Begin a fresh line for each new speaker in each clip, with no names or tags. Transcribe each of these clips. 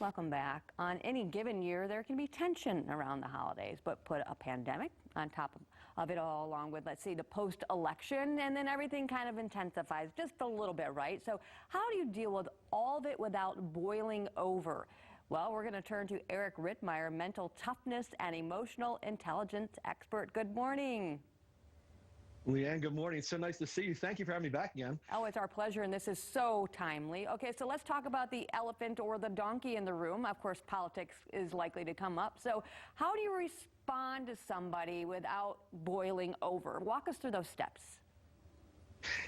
Welcome back. On any given year, there can be tension around the holidays, but put a pandemic on top of it all, along with, let's see, the post-election, and then everything kind of intensifies just a little bit, right? So how do you deal with all of it without boiling over? Well, we're going to turn to Eric Rittmeyer, mental toughness and emotional intelligence expert. Good morning.
Leanne, good morning. It's so nice to see you. Thank you for having me back again.
Oh, it's our pleasure, and this is so timely. Okay, so let's talk about the elephant or the donkey in the room. Of course, politics is likely to come up. So how do you respond to somebody without boiling over? Walk us through those steps.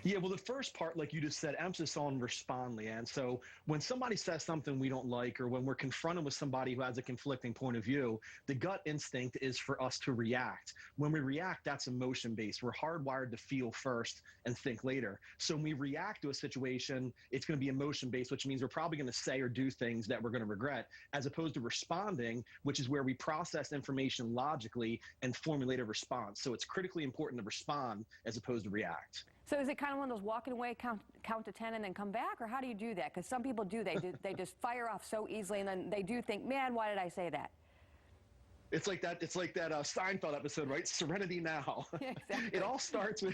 Yeah, well, the first part, like you just said, emphasis on respond, Leanne. So when somebody says something we don't like, or when we're confronted with somebody who has a conflicting point of view, the gut instinct is for us to react. When we react, that's emotion-based. We're hardwired to feel first and think later. So when we react to a situation, it's going to be emotion-based, which means we're probably going to say or do things that we're going to regret, as opposed to responding, which is where we process information logically and formulate a response. So it's critically important to respond as opposed to react.
So is it kind of one of those walking away, count to 10 and then come back, or how do you do that? Because some people do, they just fire off so easily, and then they do think, man, why did I say that?
It's like that Seinfeld episode, right? Serenity now.
Exactly.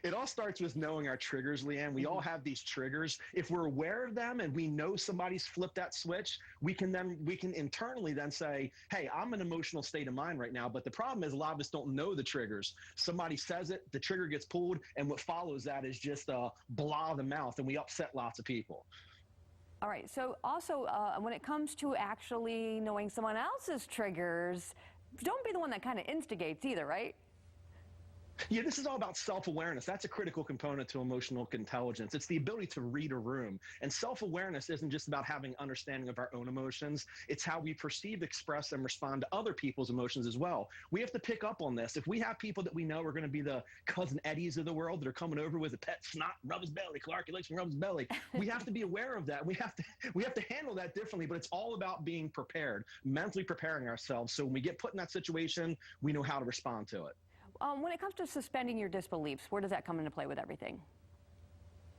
It all starts with knowing our triggers, Leanne. We all have these triggers. If we're aware of them and we know somebody's flipped that switch, we can internally then say, hey, I'm in an emotional state of mind right now. But the problem is a lot of us don't know the triggers. Somebody says it, the trigger gets pulled, and what follows that is just a blah of the mouth, and we upset lots of people.
All right, so also when it comes to actually knowing someone else's triggers, don't be the one that kind of instigates either, right?
Yeah, this is all about self-awareness. That's a critical component to emotional intelligence. It's the ability to read a room. And self-awareness isn't just about having understanding of our own emotions. It's how we perceive, express, and respond to other people's emotions as well. We have to pick up on this. If we have people that we know are going to be the cousin Eddies of the world that are coming over with a pet snot, rub his belly, Clark, he likes to rub his belly. We have to be aware of that. We have to handle that differently, but it's all about being prepared, mentally preparing ourselves. So when we get put in that situation, we know how to respond to it.
When it comes to suspending your disbeliefs, where does that come into play with everything?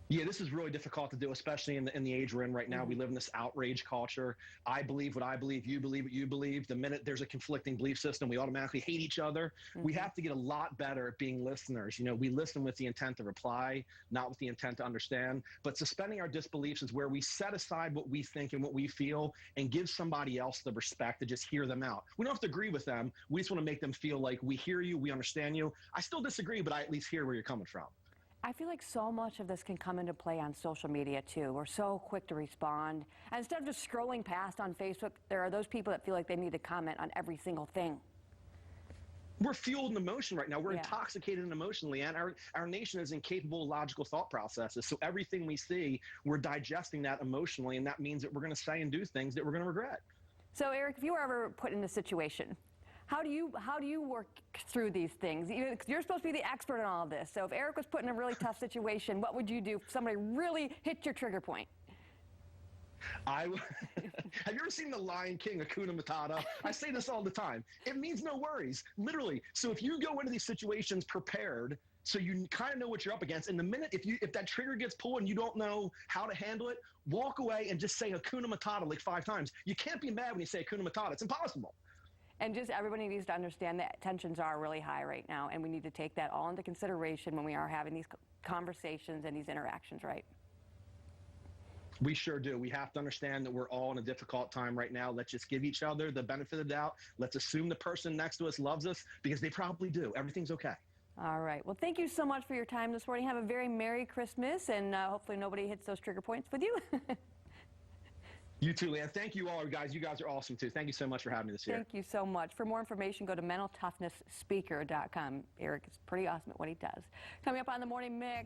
Yeah, this is really difficult to do, especially in the age we're in right now. Mm-hmm. We live in this outrage culture. I believe what I believe, you believe what you believe. The minute there's a conflicting belief system, we automatically hate each other. Mm-hmm. We have to get a lot better at being listeners. You know, we listen with the intent to reply, not with the intent to understand. But suspending our disbeliefs is where we set aside what we think and what we feel and give somebody else the respect to just hear them out. We don't have to agree with them. We just want to make them feel like we hear you, we understand you. I still disagree, but I at least hear where you're coming from.
I feel like so much of this can come into play on social media, too. We're so quick to respond. And instead of just scrolling past on Facebook, there are those people that feel like they need to comment on every single thing.
We're fueled in emotion right now. We're intoxicated emotionally, and our nation is incapable of logical thought processes. So everything we see, we're digesting that emotionally, and that means that we're going to say and do things that we're going to regret.
So, Eric, if you were ever put in a situation, how do you work through these things? You're supposed to be the expert in all of this. So if Eric was put in a really tough situation, what would you do if somebody really hit your trigger point?
Have you ever seen The Lion King, Hakuna Matata? I say this all the time. It means no worries, literally. So if you go into these situations prepared, so you kind of know what you're up against, and the minute if that trigger gets pulled and you don't know how to handle it, walk away and just say Hakuna Matata like 5 times. You can't be mad when you say Hakuna Matata. It's impossible.
And just everybody needs to understand that tensions are really high right now, and we need to take that all into consideration when we are having these conversations and these interactions, right?
We sure do. We have to understand that we're all in a difficult time right now. Let's just give each other the benefit of the doubt. Let's assume the person next to us loves us, because they probably do. Everything's okay.
All right. Well, thank you so much for your time this morning. Have a very Merry Christmas, and hopefully nobody hits those trigger points with you.
You too, Leanne. Thank you all, guys. You guys are awesome, too. Thank you so much for having me this year.
Thank you so much. For more information, go to mentaltoughnessspeaker.com. Eric is pretty awesome at what he does. Coming up on the Morning Mix.